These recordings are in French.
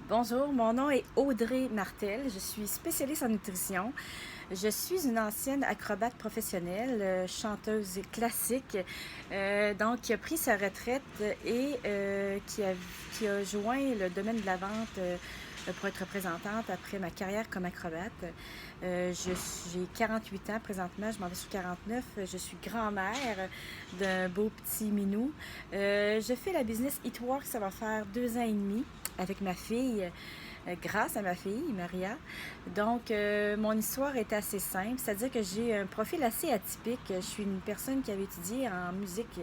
Bonjour, mon nom est Audrey Martel. Je suis spécialiste en nutrition. Je suis une ancienne acrobate professionnelle, chanteuse classique, donc qui a pris sa retraite et qui a joint le domaine de la vente pour être représentante après ma carrière comme acrobate. J'ai 48 ans présentement, je m'en vais sur 49. Je suis grand-mère d'un beau petit minou. Je fais la business It Works, ça va faire 2 ans et demi avec ma fille, grâce à ma fille, Maria. Donc, mon histoire est assez simple, c'est-à-dire que j'ai un profil assez atypique. Je suis une personne qui avait étudié en musique,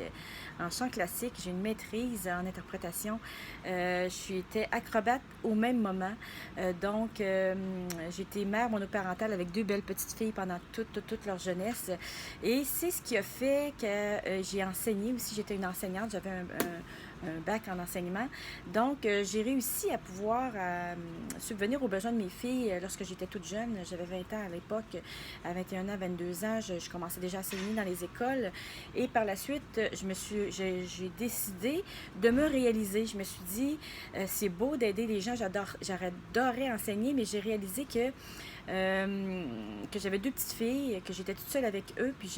en chant classique. J'ai une maîtrise en interprétation. J'étais acrobate au même moment. J'étais mère monoparentale avec 2 belles petites filles pendant toute leur jeunesse. Et c'est ce qui a fait que j'ai enseigné aussi. J'étais une enseignante, j'avais un bac en enseignement. Donc, j'ai réussi à pouvoir subvenir aux besoins de mes filles lorsque j'étais toute jeune. J'avais 20 ans à l'époque. À 21 ans, 22 ans, je commençais déjà à enseigner dans les écoles. Et par la suite, j'ai décidé de me réaliser. Je me suis dit, c'est beau d'aider les gens. J'adorais enseigner, mais j'ai réalisé que j'avais 2 petites filles, que j'étais toute seule avec eux. Puis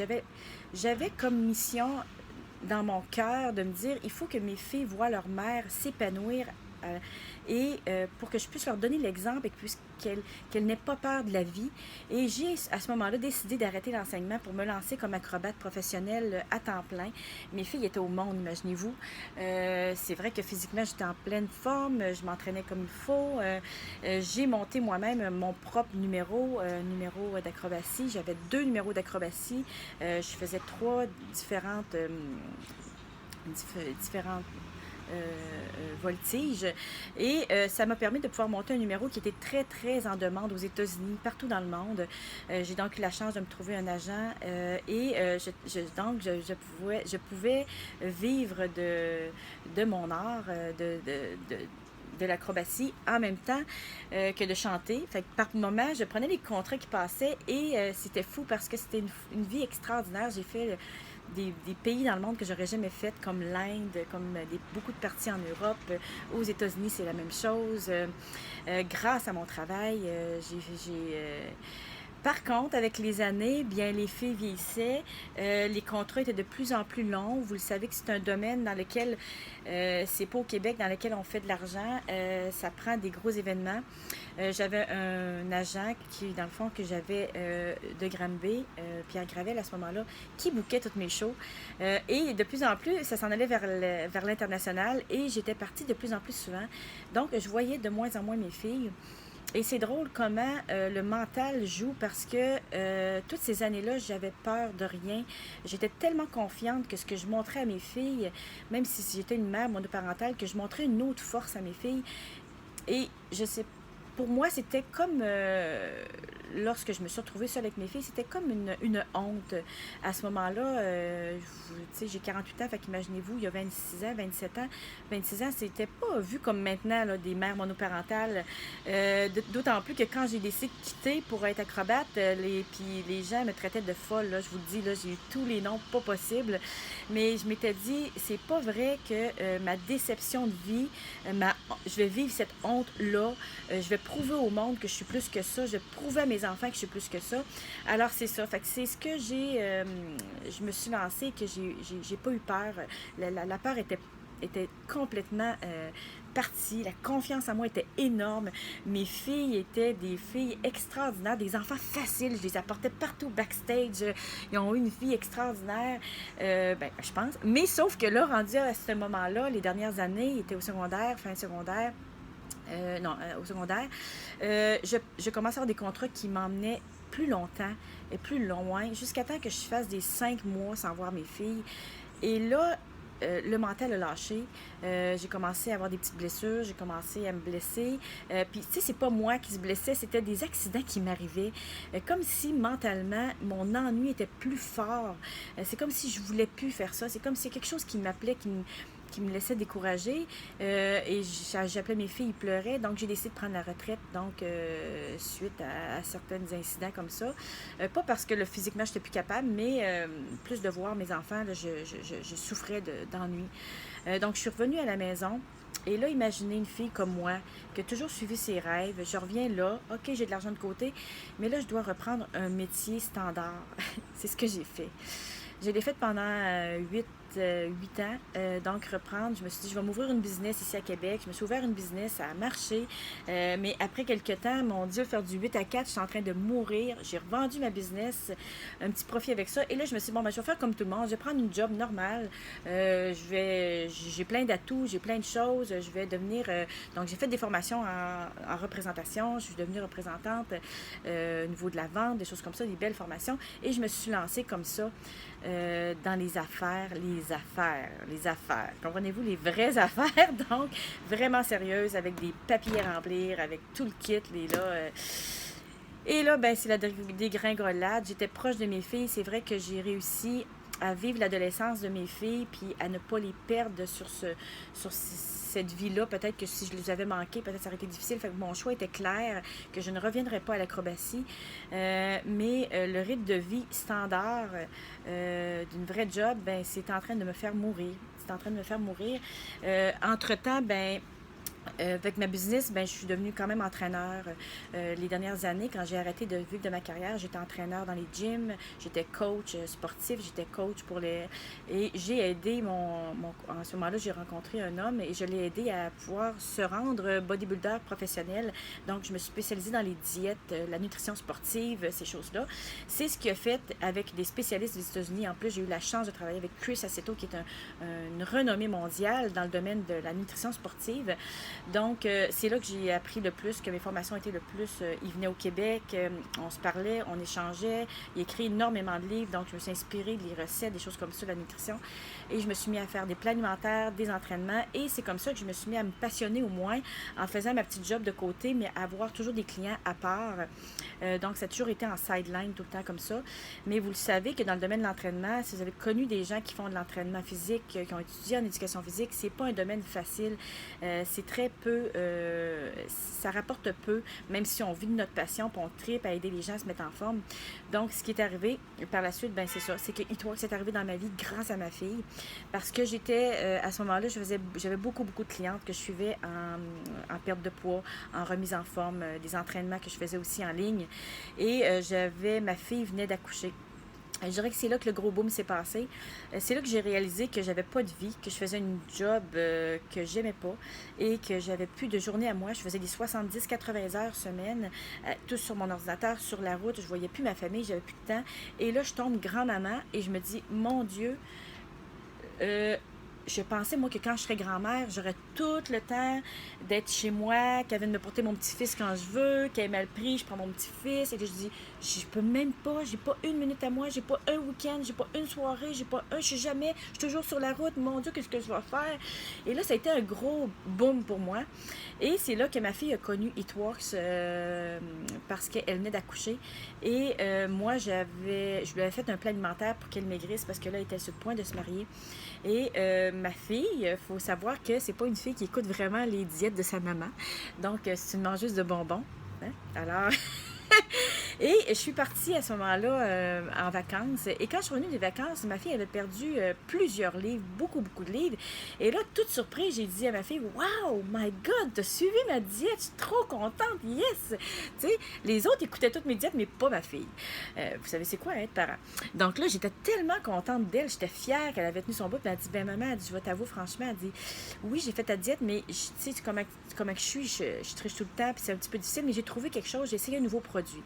j'avais comme mission dans mon cœur de me dire, il faut que mes filles voient leur mère s'épanouir pour que je puisse leur donner l'exemple et qu'elles n'aient pas peur de la vie. Et j'ai à ce moment-là décidé d'arrêter l'enseignement pour me lancer comme acrobate professionnelle à temps plein. Mes filles étaient au monde, imaginez-vous. C'est vrai que physiquement, j'étais en pleine forme, je m'entraînais comme il faut. J'ai monté moi-même mon propre numéro d'acrobatie. J'avais 2 numéros d'acrobatie. Je faisais 3 différentes voltige. Et ça m'a permis de pouvoir monter un numéro qui était très, très en demande aux États-Unis, partout dans le monde. J'ai donc eu la chance de me trouver un agent je pouvais vivre de mon art, de l'acrobatie en même temps que de chanter. Fait que par moment, je prenais les contrats qui passaient et c'était fou parce que c'était une vie extraordinaire. J'ai fait des pays dans le monde que j'aurais jamais fait, comme l'Inde, comme beaucoup de parties en Europe. Aux États-Unis, c'est la même chose. Grâce à mon travail, par contre, avec les années, bien les filles vieillissaient, les contrats étaient de plus en plus longs. Vous le savez que c'est un domaine dans lequel, c'est pas au Québec, dans lequel on fait de l'argent. Ça prend des gros événements. J'avais un agent qui, dans le fond, que j'avais de Granby, Pierre Gravel à ce moment-là, qui bouquait toutes mes shows. Et de plus en plus, ça s'en allait vers l'international et j'étais partie de plus en plus souvent. Donc, je voyais de moins en moins mes filles. Et c'est drôle comment le mental joue parce que toutes ces années-là, j'avais peur de rien. J'étais tellement confiante que ce que je montrais à mes filles, même si j'étais une mère monoparentale, que je montrais une autre force à mes filles. Et je sais, pour moi, c'était comme, lorsque je me suis retrouvée seule avec mes filles, c'était comme une honte. À ce moment-là, tu sais, j'ai 48 ans, fait qu'imaginez-vous, il y a 26 ans, 27 ans, 26 ans, c'était pas vu comme maintenant, là, des mères monoparentales. D'autant plus que quand j'ai décidé de quitter pour être acrobate, puis les gens me traitaient de folle, là, je vous le dis, là, j'ai eu tous les noms pas possibles. Mais je m'étais dit, c'est pas vrai que ma déception de vie, je vais vivre cette honte-là. Je vais prouver au monde que je suis plus que ça. Je vais prouver à mes enfants que je suis plus que ça. Alors, c'est ça. Fait que c'est ce que je me suis lancée et que j'ai pas eu peur. La peur était complètement partie. La confiance en moi était énorme. Mes filles étaient des filles extraordinaires, des enfants faciles. Je les apportais partout backstage. Ils ont eu une vie extraordinaire, je pense. Mais sauf que là, rendu à ce moment-là, les dernières années, ils étaient au secondaire, fin secondaire. Au secondaire, je commençais à avoir des contrats qui m'emmenaient plus longtemps et plus loin, jusqu'à temps que je fasse des 5 mois sans voir mes filles. Et là, le mental a lâché. J'ai commencé à avoir des petites blessures, j'ai commencé à me blesser. Puis, tu sais, c'est pas moi qui se blessais, c'était des accidents qui m'arrivaient. Comme si mentalement, mon ennui était plus fort. C'est comme si je voulais plus faire ça. C'est comme si quelque chose qui m'appelait, qui me laissait décourager. Et j'appelais mes filles, ils pleuraient. Donc, j'ai décidé de prendre la retraite. Donc, suite à certains incidents comme ça. Pas parce que physiquement, je n'étais plus capable, mais plus de voir mes enfants, là, je souffrais d'ennui. Donc, je suis revenue à la maison. Et là, imaginez une fille comme moi, qui a toujours suivi ses rêves. Je reviens là, OK, j'ai de l'argent de côté, mais là, je dois reprendre un métier standard. C'est ce que j'ai fait. Je l'ai fait pendant 8 ans. Donc, reprendre, je me suis dit, je vais m'ouvrir une business ici à Québec. Je me suis ouvert une business, ça a marché. Mais après quelques temps, mon Dieu, faire du 8 à 4, je suis en train de mourir. J'ai revendu ma business, un petit profit avec ça. Et là, je me suis dit, bon, ben, je vais faire comme tout le monde. Je vais prendre une job normale. J'ai plein d'atouts, j'ai plein de choses. Je vais devenir... donc, j'ai fait des formations en représentation. Je suis devenue représentante au niveau de la vente, des choses comme ça, des belles formations. Et je me suis lancée comme ça. Dans les affaires. Comprenez-vous, les vraies affaires, donc vraiment sérieuses, avec des papiers à remplir, avec tout le kit, Et là, ben, c'est la dégringolade. J'étais proche de mes filles. C'est vrai que j'ai réussi à vivre l'adolescence de mes filles, puis à ne pas les perdre sur cette vie-là. Peut-être que si je les avais manquées, peut-être ça aurait été difficile. Fait que mon choix était clair, que je ne reviendrais pas à l'acrobatie. Mais le rythme de vie standard d'une vraie job, ben, c'est en train de me faire mourir. Entre-temps, ben, avec ma business, ben, je suis devenue quand même entraîneur. Les dernières années, quand j'ai arrêté de vivre de ma carrière, j'étais entraîneur dans les gyms, j'étais coach sportif, j'étais coach pour les... Et j'ai aidé en ce moment-là, j'ai rencontré un homme et je l'ai aidé à pouvoir se rendre bodybuilder professionnel. Donc, je me suis spécialisée dans les diètes, la nutrition sportive, ces choses-là. C'est ce qui a fait avec des spécialistes des États-Unis. En plus, j'ai eu la chance de travailler avec Chris Aceto, qui est une renommée mondiale dans le domaine de la nutrition sportive. Donc, c'est là que j'ai appris le plus, que mes formations étaient le plus. Il venait au Québec, on se parlait, on échangeait. Il écrit énormément de livres, donc je me suis inspirée des recettes, des choses comme ça, la nutrition. Et je me suis mis à faire des plans alimentaires, des entraînements. Et c'est comme ça que je me suis mis à me passionner au moins en faisant ma petite job de côté, mais avoir toujours des clients à part. Donc, ça a toujours été en sideline tout le temps comme ça. Mais vous le savez que dans le domaine de l'entraînement, si vous avez connu des gens qui font de l'entraînement physique, qui ont étudié en éducation physique, c'est pas un domaine facile. C'est très peu, ça rapporte peu, même si on vit de notre passion, puis on tripe à aider les gens à se mettre en forme. Donc, ce qui est arrivé par la suite, ben c'est ça, c'est que eTworks est arrivé dans ma vie grâce à ma fille, parce que j'étais, à ce moment-là, j'avais beaucoup de clientes que je suivais en perte de poids, en remise en forme, des entraînements que je faisais aussi en ligne, et ma fille venait d'accoucher. Je dirais que c'est là que le gros boom s'est passé. C'est là que j'ai réalisé que j'avais pas de vie, que je faisais une job que j'aimais pas et que j'avais plus de journée à moi. Je faisais des 70-80 heures semaine, tout sur mon ordinateur, sur la route. Je voyais plus ma famille, j'avais plus de temps. Et là, je tombe grand-maman et je me dis, mon Dieu, je pensais, moi, que quand je serais grand-mère, j'aurais tout le temps d'être chez moi, qu'elle vienne me porter mon petit-fils quand je veux, qu'elle est mal pris, je prends mon petit-fils, et que je dis, je peux même pas, j'ai pas une minute à moi, j'ai pas un week-end, j'ai pas une soirée, je sais jamais, je suis toujours sur la route, mon Dieu, qu'est-ce que je vais faire? Et là, ça a été un gros boom pour moi. Et c'est là que ma fille a connu eTworks parce qu'elle venait d'accoucher. Et moi, je lui avais fait un plan alimentaire pour qu'elle maigrisse parce que là, elle était sur le point de se marier. Et ma fille, il faut savoir que c'est pas une fille qui écoute vraiment les diètes de sa maman. Donc, c'est une mangeuse de bonbons. Hein? Alors, et je suis partie à ce moment-là en vacances. Et quand je suis revenue des vacances, ma fille avait perdu plusieurs livres, beaucoup de livres. Et là, toute surprise, j'ai dit à ma fille, wow, my God, t'as suivi ma diète, je suis trop contente, yes! Tu sais, les autres écoutaient toutes mes diètes, mais pas ma fille. Vous savez, c'est quoi être parent? Donc là, j'étais tellement contente d'elle, j'étais fière qu'elle avait tenu son bout. Puis elle a dit, ben maman, elle dit, je vais t'avouer franchement, elle dit, oui, j'ai fait ta diète, mais tu sais, comment je suis, je triche tout le temps, puis c'est un petit peu difficile, mais j'ai trouvé quelque chose, j'ai essayé un nouveau produit.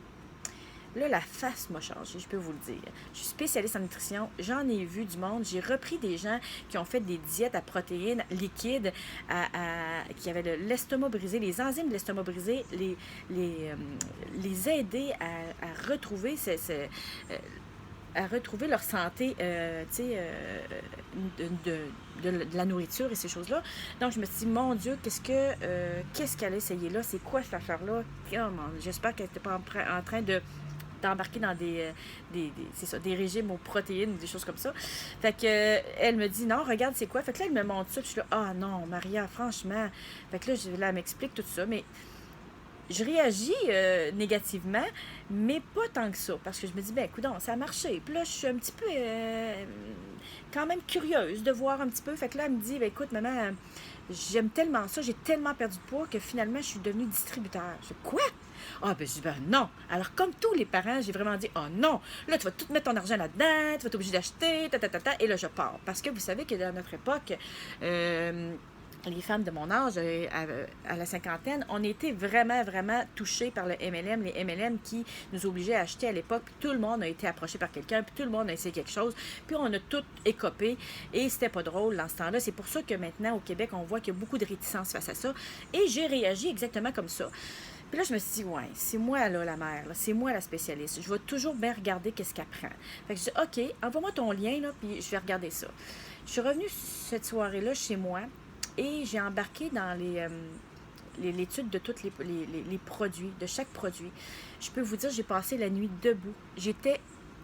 Là, la face m'a changé, je peux vous le dire. Je suis spécialiste en nutrition, j'en ai vu du monde. J'ai repris des gens qui ont fait des diètes à protéines liquides, qui avaient l'estomac brisé, les enzymes de l'estomac brisé, les aider à retrouver à retrouver leur santé, de la nourriture et ces choses-là. Donc, je me suis dit, mon Dieu, qu'est-ce qu'elle a essayé là? C'est quoi cette affaire-là? J'espère qu'elle n'était pas en train d'embarquer dans des régimes aux protéines, des choses comme ça. Fait que elle me dit, non, regarde, c'est quoi? Fait que là, elle me montre ça, puis je suis là, ah non, Maria, franchement. Fait que là, elle m'explique tout ça, mais je réagis négativement, mais pas tant que ça, parce que je me dis, ben écoute, ça a marché. Puis là, je suis un petit peu quand même curieuse de voir un petit peu. Fait que là, elle me dit, ben écoute, maman, j'aime tellement ça, j'ai tellement perdu de poids que finalement, je suis devenue distributeur. Je dis, quoi? Ah, ben je dis, ben non. Alors, comme tous les parents, j'ai vraiment dit, oh non, là, tu vas tout mettre ton argent là-dedans, tu vas être obligé d'acheter, et là, je pars. Parce que vous savez que dans notre époque, les femmes de mon âge, à la cinquantaine, on était vraiment, vraiment touchés par le MLM, les MLM qui nous obligeaient à acheter à l'époque, puis tout le monde a été approché par quelqu'un, puis tout le monde a essayé quelque chose, puis on a tout écopé, et c'était pas drôle dans ce temps-là. C'est pour ça que maintenant, au Québec, on voit qu'il y a beaucoup de réticence face à ça, et j'ai réagi exactement comme ça. Puis là, je me suis dit, ouais, c'est moi là, la mère, là, c'est moi la spécialiste. Je vais toujours bien regarder qu'est-ce qu'elle prend. Fait que je dis, OK, envoie-moi ton lien, là, puis je vais regarder ça. Je suis revenue cette soirée-là chez moi, et j'ai embarqué dans l'étude de tous les produits, de chaque produit. Je peux vous dire, j'ai passé la nuit debout. Je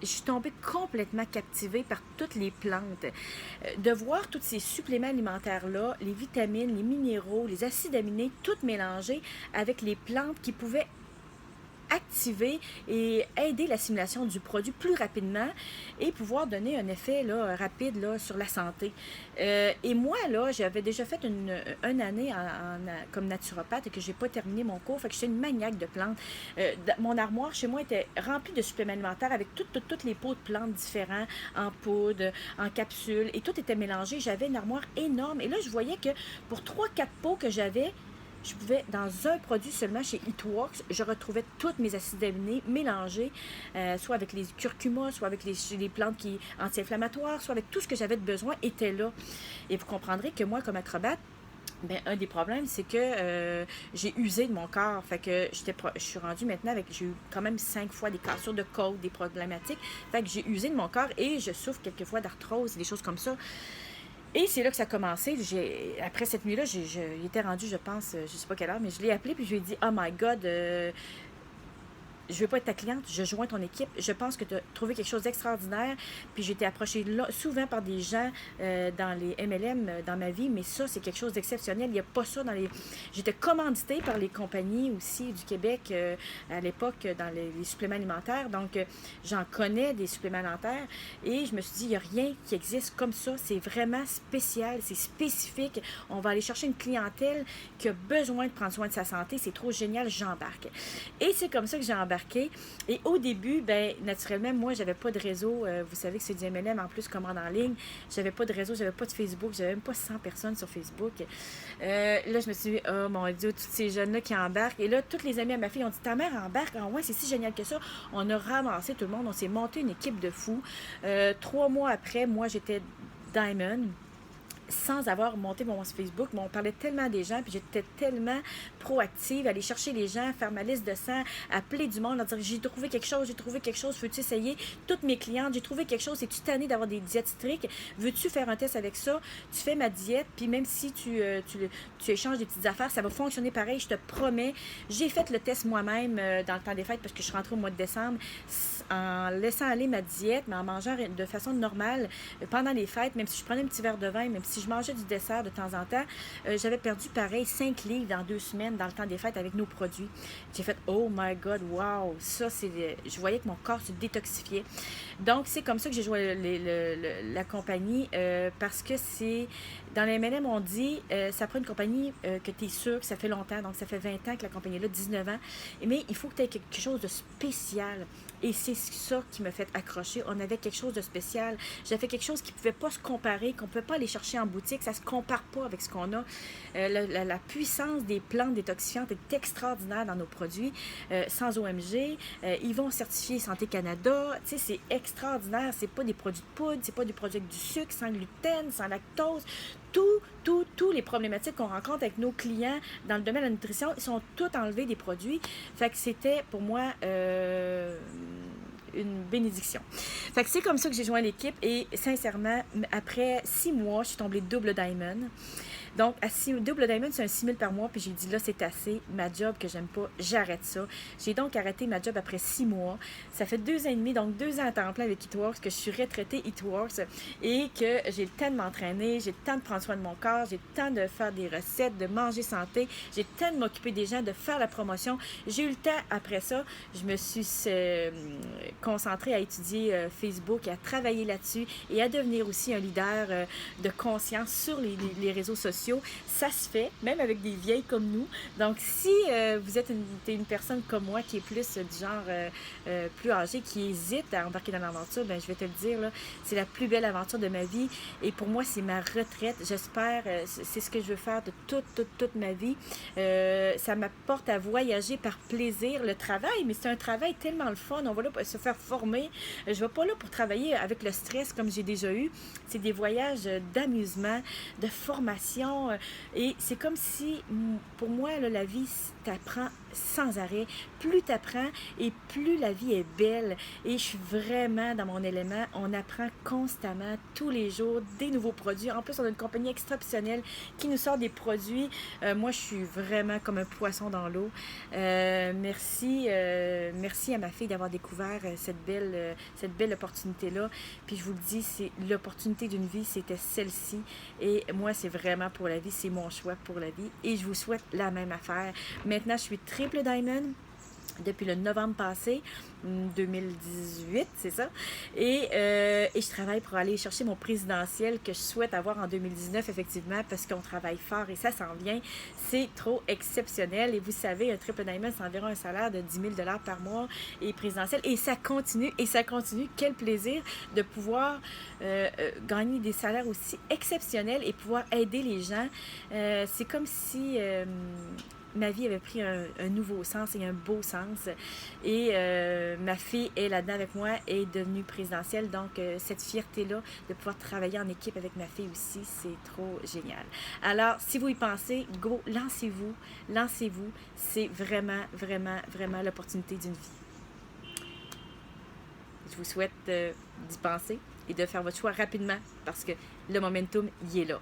suis tombée complètement captivée par toutes les plantes. De voir tous ces suppléments alimentaires-là, les vitamines, les minéraux, les acides aminés, tout mélangés avec les plantes qui pouvaient activer et aider l'assimilation du produit plus rapidement et pouvoir donner un effet là, rapide là, sur la santé. Et moi, là, j'avais déjà fait une année comme naturopathe et que j'ai pas terminé mon cours, fait que j'étais une maniaque de plantes. Mon armoire chez moi était remplie de suppléments alimentaires avec toutes les pots de plantes différents, en poudre, en capsules, et tout était mélangé. J'avais une armoire énorme et là, je voyais que pour 3-4 pots que j'avais, je pouvais, dans un produit seulement chez Eatworks, je retrouvais tous mes acides aminés mélangés, soit avec les curcuma, soit avec les plantes anti-inflammatoires, soit avec tout ce que j'avais de besoin était là. Et vous comprendrez que moi, comme acrobate, ben, un des problèmes, c'est que j'ai usé de mon corps. Fait que je suis rendue maintenant j'ai eu quand même 5 fois des cassures de côte, des problématiques. Fait que j'ai usé de mon corps et je souffre quelquefois d'arthrose et des choses comme ça. Et c'est là que ça a commencé. Après cette nuit-là, il était rendu, je pense, je sais pas quelle heure, mais je l'ai appelé puis je lui ai dit, oh my God, je ne veux pas être ta cliente, je joins ton équipe. Je pense que tu as trouvé quelque chose d'extraordinaire. Puis j'ai été approchée souvent par des gens dans les MLM dans ma vie, mais ça, c'est quelque chose d'exceptionnel. Il n'y a pas ça dans les... J'étais commanditée par les compagnies aussi du Québec à l'époque dans les suppléments alimentaires. Donc, j'en connais des suppléments alimentaires et je me suis dit, il n'y a rien qui existe comme ça. C'est vraiment spécial, c'est spécifique. On va aller chercher une clientèle qui a besoin de prendre soin de sa santé. C'est trop génial, j'embarque. Et c'est comme ça que j'ai embarqué. Et au début, ben naturellement, moi, j'avais pas de réseau. Vous savez que c'est du MLM, en plus, commande en ligne. J'avais pas de réseau, j'avais pas de Facebook, j'avais même pas 100 personnes sur Facebook. Là, je me suis dit, oh mon Dieu, tous ces jeunes-là qui embarquent. Et là, toutes les amies à ma fille ont dit, ta mère embarque. Ah ouais, c'est si génial que ça. On a ramassé tout le monde, on s'est monté une équipe de fous. 3 mois après, moi, j'étais Diamond, sans avoir monté mon Facebook, mais on parlait tellement des gens, puis j'étais tellement proactive, aller chercher les gens, faire ma liste de 100, appeler du monde, leur dire j'ai trouvé quelque chose, veux-tu essayer? Toutes mes clientes, j'ai trouvé quelque chose, es-tu tannée d'avoir des diètes strictes? Veux-tu faire un test avec ça? Tu fais ma diète, puis même si tu échanges des petites affaires, ça va fonctionner pareil, je te promets. J'ai fait le test moi-même dans le temps des fêtes, parce que je suis rentrée au mois de décembre, en laissant aller ma diète, mais en mangeant de façon normale pendant les fêtes, même si je prenais un petit verre de vin, même si je mangeais du dessert de temps en temps, j'avais perdu pareil 5 livres dans 2 semaines dans le temps des fêtes avec nos produits. J'ai fait oh my God, wow, ça c'est... Je voyais que mon corps se détoxifiait. Donc c'est comme ça que j'ai joué la compagnie parce que c'est... Dans les MLM, on dit ça prend une compagnie que tu es sûr que ça fait longtemps, donc ça fait 20 ans que la compagnie est là, 19 ans, mais il faut que tu aies quelque chose de spécial. Et c'est ça qui m'a fait accrocher. On avait quelque chose de spécial. J'avais quelque chose qui ne pouvait pas se comparer, qu'on ne pouvait pas aller chercher en boutique. Ça ne se compare pas avec ce qu'on a. La puissance des plantes détoxifiantes est extraordinaire dans nos produits, sans OMG. Ils vont certifier Santé Canada. Tu sais, c'est extraordinaire. C'est pas des produits de poudre, c'est pas des produits avec du sucre, sans gluten, sans lactose. Tous les problématiques qu'on rencontre avec nos clients dans le domaine de la nutrition, ils sont tous enlevés des produits. Fait que c'était pour moi une bénédiction. Fait que c'est comme ça que j'ai joint l'équipe et sincèrement, après 6 mois, je suis tombée double diamond. Donc, double diamond, c'est un 6 000 par mois. Puis j'ai dit, là, c'est assez. Ma job que j'aime pas, j'arrête ça. J'ai donc arrêté ma job après 6 mois. Ça fait 2 ans et demi, donc 2 ans à temps plein avec Eatworks, que je suis retraitée Eatworks et que j'ai le temps de m'entraîner, j'ai le temps de prendre soin de mon corps, j'ai le temps de faire des recettes, de manger santé, j'ai le temps de m'occuper des gens, de faire la promotion. J'ai eu le temps, après ça, je me suis concentrée à étudier Facebook, à travailler là-dessus et à devenir aussi un leader de conscience sur les réseaux sociaux. Ça se fait, même avec des vieilles comme nous. Donc, si vous êtes une personne comme moi qui est plus du genre plus âgée, qui hésite à embarquer dans l'aventure, ben, je vais te le dire, là, c'est la plus belle aventure de ma vie. Et pour moi, c'est ma retraite. J'espère, c'est ce que je veux faire de toute ma vie. Ça m'apporte à voyager par plaisir. Le travail, mais c'est un travail tellement le fun. On va là pour se faire former. Je ne vais pas là pour travailler avec le stress comme j'ai déjà eu. C'est des voyages d'amusement, de formation. Et c'est comme si, pour moi, là, la vie, t'apprends sans arrêt. Plus t'apprends et plus la vie est belle. Et je suis vraiment dans mon élément. On apprend constamment, tous les jours, des nouveaux produits. En plus, on a une compagnie exceptionnelle qui nous sort des produits. Moi, je suis vraiment comme un poisson dans l'eau. Merci à ma fille d'avoir découvert cette belle opportunité-là. Puis je vous le dis, c'est l'opportunité d'une vie, c'était celle-ci. Et moi, c'est vraiment pour la vie. C'est mon choix pour la vie. Et je vous souhaite la même affaire. Maintenant, je suis triple diamond depuis le novembre passé, 2018, c'est ça. Et je travaille pour aller chercher mon présidentiel que je souhaite avoir en 2019, effectivement, parce qu'on travaille fort et ça s'en vient. C'est trop exceptionnel. Et vous savez, un triple diamond, c'est environ un salaire de 10 000 $ par mois et présidentiel. Et ça continue, et ça continue. Quel plaisir de pouvoir gagner des salaires aussi exceptionnels et pouvoir aider les gens. C'est comme si ma vie avait pris un nouveau sens et un beau sens. Et ma fille est là-dedans avec moi, est devenue présidentielle. Donc, cette fierté-là de pouvoir travailler en équipe avec ma fille aussi, c'est trop génial. Alors, si vous y pensez, go, lancez-vous, lancez-vous. C'est vraiment, vraiment, vraiment l'opportunité d'une vie. Je vous souhaite d'y penser et de faire votre choix rapidement parce que le momentum, il est là.